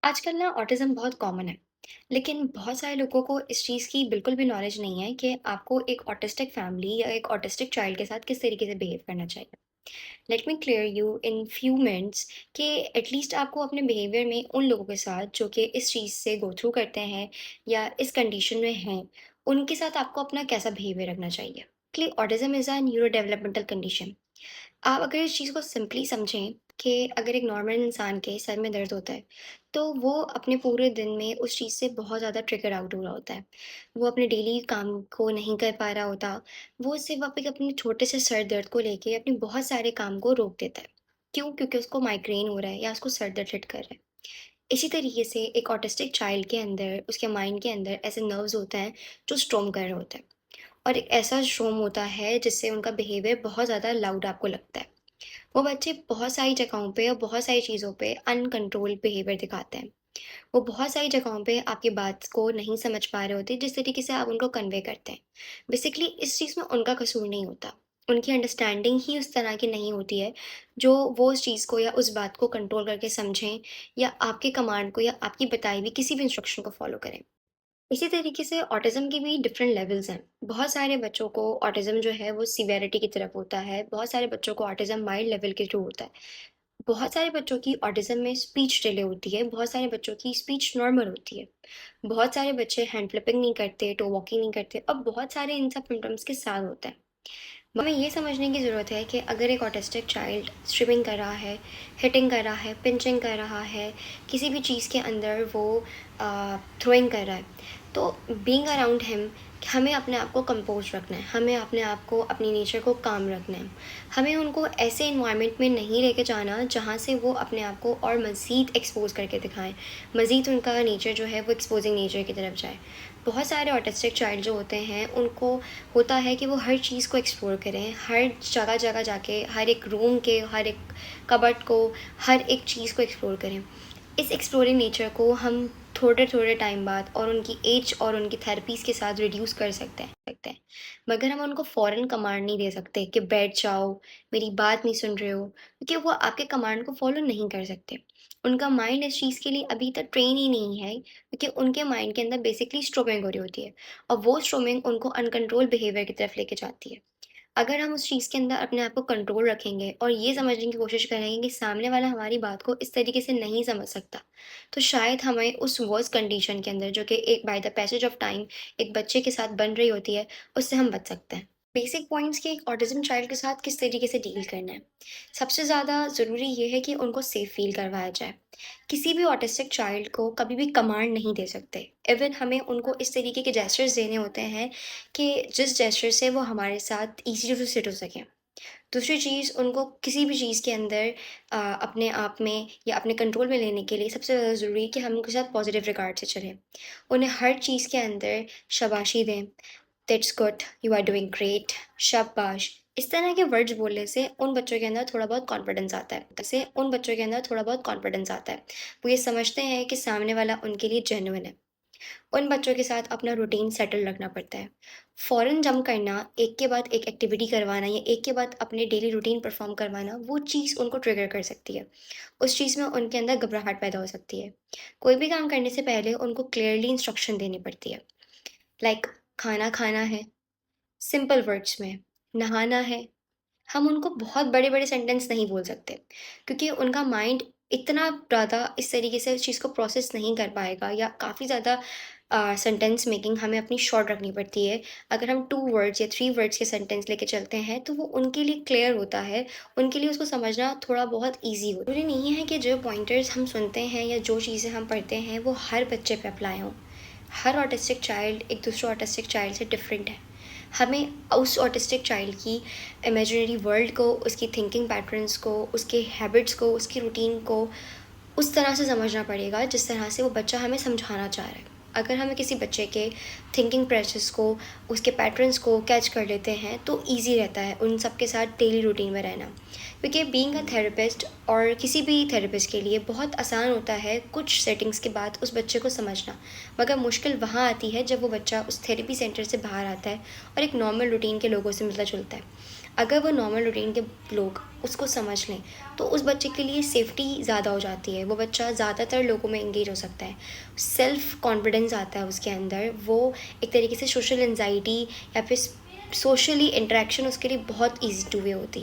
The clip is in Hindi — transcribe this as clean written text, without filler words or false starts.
आजकल ना ऑटिज़्म बहुत कॉमन है, लेकिन बहुत सारे लोगों को इस चीज़ की बिल्कुल भी नॉलेज नहीं है कि आपको एक ऑटिस्टिक फैमिली या एक ऑटिस्टिक चाइल्ड के साथ किस तरीके से बिहेव करना चाहिए। Let me clear you in few minutes कि एटलीस्ट आपको अपने बिहेवियर में उन लोगों के साथ जो कि इस चीज़ से गो थ्रू करते हैं या इस कंडीशन में हैं, उनके साथ आपको अपना कैसा बिहेवियर रखना चाहिए। कि autism is a neuro developmental condition. आप अगर इस चीज़ को सिंपली समझें कि अगर एक नॉर्मल इंसान के सर में दर्द होता है, तो वो अपने पूरे दिन में उस चीज़ से बहुत ज़्यादा ट्रिगर आउट हो रहा होता है। वो अपने डेली काम को नहीं कर पा रहा होता, वो सिर्फ़ अपने छोटे से सर दर्द को लेके अपने बहुत सारे काम को रोक देता है। क्यों? क्योंकि उसको माइग्रेन हो रहा है या उसको सर दर्द हिट कर रहा है। इसी तरीके से एक ऑटिस्टिक चाइल्ड के अंदर, उसके माइंड के अंदर ऐसे नर्व्स होते हैं जो स्ट्रॉम कर रहे होते हैं और एक ऐसा स्ट्रॉम होता है जिससे उनका बिहेवियर बहुत ज़्यादा लाउड आपको लगता है। वो बच्चे बहुत सारी जगहों पे और बहुत सारी चीज़ों पे अनकंट्रोल्ड बिहेवियर दिखाते हैं। वो बहुत सारी जगहों पे आपकी बात को नहीं समझ पा रहे होते जिस तरीके से आप उनको कन्वे करते हैं। बेसिकली इस चीज़ में उनका कसूर नहीं होता। उनकी अंडरस्टैंडिंग ही उस तरह की नहीं होती है, जो वो उस चीज़ को या उस बात को कंट्रोल करके समझें या आपके कमांड को या आपकी बताई हुई किसी भी इंस्ट्रक्शन को फ़ॉलो करें। इसी तरीके से ऑटिज़्म के भी डिफरेंट लेवल्स हैं। बहुत सारे बच्चों को ऑटिज़्म जो है वो सीवियरिटी की तरफ होता है, बहुत सारे बच्चों को ऑटिज़्म माइल्ड लेवल के थ्रू होता है। बहुत सारे बच्चों की ऑटिज़्म में स्पीच डिले होती है, बहुत सारे बच्चों की स्पीच नॉर्मल होती है। बहुत सारे बच्चे हैंड फ्लिपिंग नहीं करते, टो वॉकिंग नहीं करते और बहुत सारे इन सब सिम्पटम्स के साथ होते हैं। हमें ये समझने की ज़रूरत है कि अगर एक ऑटिस्टिक चाइल्ड स्ट्रिपिंग कर रहा है, हिटिंग कर रहा है, पिंचिंग कर रहा है, किसी भी चीज़ के अंदर वो थ्रोइंग कर रहा है, तो बीइंग अराउंड हिम हमें अपने आप को कंपोज़ रखना है, हमें अपने आप को, अपनी नेचर को काम रखना है। हमें उनको ऐसे एनवायरनमेंट में नहीं लेके जाना जहाँ से वो अपने आप को और मज़ीद एक्सपोज़ करके दिखाएँ, मज़ीद उनका नेचर जो है वो एक्सपोज़िंग नेचर की तरफ जाए। बहुत सारे ऑटिस्टिक चाइल्ड जो होते हैं उनको होता है कि वो हर चीज़ को एक्सप्लोर करें, हर जगह-जगह जाके, हर एक रूम के, हर एक कबर्ड को, हर एक चीज़ को एक्सप्लोर करें। इस एक्सप्लोरिंग नेचर को हम थोड़े-थोड़े टाइम बाद और उनकी एज और उनकी थेरेपीज़ के साथ रिड्यूस कर सकते हैं। मगर हम उनको फ़ौरन कमांड नहीं दे सकते कि बैठ जाओ, मेरी बात नहीं सुन रहे हो, क्योंकि वो आपके कमांड को फ़ॉलो नहीं कर सकते। उनका माइंड इस चीज़ के लिए अभी तक ट्रेन ही नहीं है, क्योंकि उनके माइंड के अंदर बेसिकली स्ट्रोमिंग हो रही होती है और वो स्ट्रोमिंग उनको अनकंट्रोल बिहेवियर की तरफ लेके जाती है। अगर हम उस चीज़ के अंदर अपने आप को कंट्रोल रखेंगे और ये समझने की कोशिश करेंगे कि सामने वाला हमारी बात को इस तरीके से नहीं समझ सकता, तो शायद हमें उस वर्स्ट कंडीशन के अंदर जो कि एक by the passage of time एक बच्चे के साथ बन रही होती है, उससे हम बच सकते हैं। बेसिक पॉइंट्स कि एक ऑटिज़्म चाइल्ड के साथ किस तरीके से डील करना है। सबसे ज़्यादा ज़रूरी ये है कि उनको सेफ़ फ़ील करवाया जाए। किसी भी ऑटिस्टिक चाइल्ड को कभी भी कमांड नहीं दे सकते। इवन हमें उनको इस तरीके के जेस्चर्स देने होते हैं कि जिस जेस्चर से वो हमारे साथ ईज़ी टू सिट हो सकें। दूसरी चीज़ उनको किसी भी चीज़ के अंदर अपने आप में या अपने कंट्रोल में लेने के लिए सबसे ज़्यादा ज़रूरी है कि हम उनके साथ पॉज़िटिव रिगार्ड से चलें। उन्हें हर चीज़ के अंदर शाबाशी दें, that's good, you are doing great, शाबाश। इस तरह के वर्ड्स बोलने से उन बच्चों के अंदर थोड़ा बहुत कॉन्फिडेंस आता है। वो ये समझते हैं कि सामने वाला उनके लिए जेन्युइन है। उन बच्चों के साथ अपना रूटीन सेटल रखना पड़ता है। फ़ौरन जंप करना, एक के बाद एक एक्टिविटी करवाना या एक के बाद अपने डेली रूटीन परफ़ॉर्म करवाना, वो चीज़ उनको ट्रिगर कर सकती है। उस चीज़ में उनके अंदर घबराहट पैदा हो सकती है। कोई भी काम करने से पहले उनको क्लियरली इंस्ट्रक्शन देनी पड़ती है। लाइक खाना खाना है, सिंपल वर्ड्स में, नहाना है। हम उनको बहुत बड़े-बड़े सेंटेंस नहीं बोल सकते, क्योंकि उनका माइंड इतना ज़्यादा इस तरीके से उस चीज़ को प्रोसेस नहीं कर पाएगा या काफ़ी ज़्यादा सेंटेंस मेकिंग हमें अपनी शॉर्ट रखनी पड़ती है। अगर हम 2 वर्ड्स या 3 वर्ड्स के सेंटेंस लेके चलते हैं, तो वो उनके लिए क्लियर होता है, उनके लिए उसको समझना थोड़ा बहुत ईज़ी हो। ज़रूरी नहीं है कि जो पॉइंटर्स हम सुनते हैं या जो चीज़ें हम पढ़ते हैं, वो हर बच्चे पे अप्लाई हों। हर ऑटिस्टिक चाइल्ड एक दूसरे ऑटिस्टिक चाइल्ड से डिफरेंट है। हमें उस ऑटिस्टिक चाइल्ड की इमेजिनरी वर्ल्ड को, उसकी थिंकिंग पैटर्न्स को, उसके हैबिट्स को, उसकी रूटीन को उस तरह से समझना पड़ेगा जिस तरह से वो बच्चा हमें समझाना चाह रहा है। अगर हमें किसी बच्चे के थिंकिंग प्रोसेस को, उसके पैटर्न्स को कैच कर लेते हैं तो ईज़ी रहता है उन सब के साथ डेली रूटीन में रहना। क्योंकि बीइंग अ थेरेपिस्ट और किसी भी थेरेपिस्ट के लिए बहुत आसान होता है कुछ सेटिंग्स के बाद उस बच्चे को समझना, मगर मुश्किल वहाँ आती है जब वो बच्चा उस थेरेपी सेंटर से बाहर आता है और एक नॉर्मल रूटीन के लोगों से मिलता जुलता है। अगर वो नॉर्मल रूटीन के लोग उसको समझ लें, तो उस बच्चे के लिए सेफ्टी ज़्यादा हो जाती है। वो बच्चा ज़्यादातर लोगों में एंगेज हो सकता है। सेल्फ कॉन्फिडेंस आता है उसके अंदर। वो एक तरीके से सोशल एंग्ज़ायटी या फिर सोशली इंटरेक्शन उसके लिए बहुत ईज़ी टू वे होती है।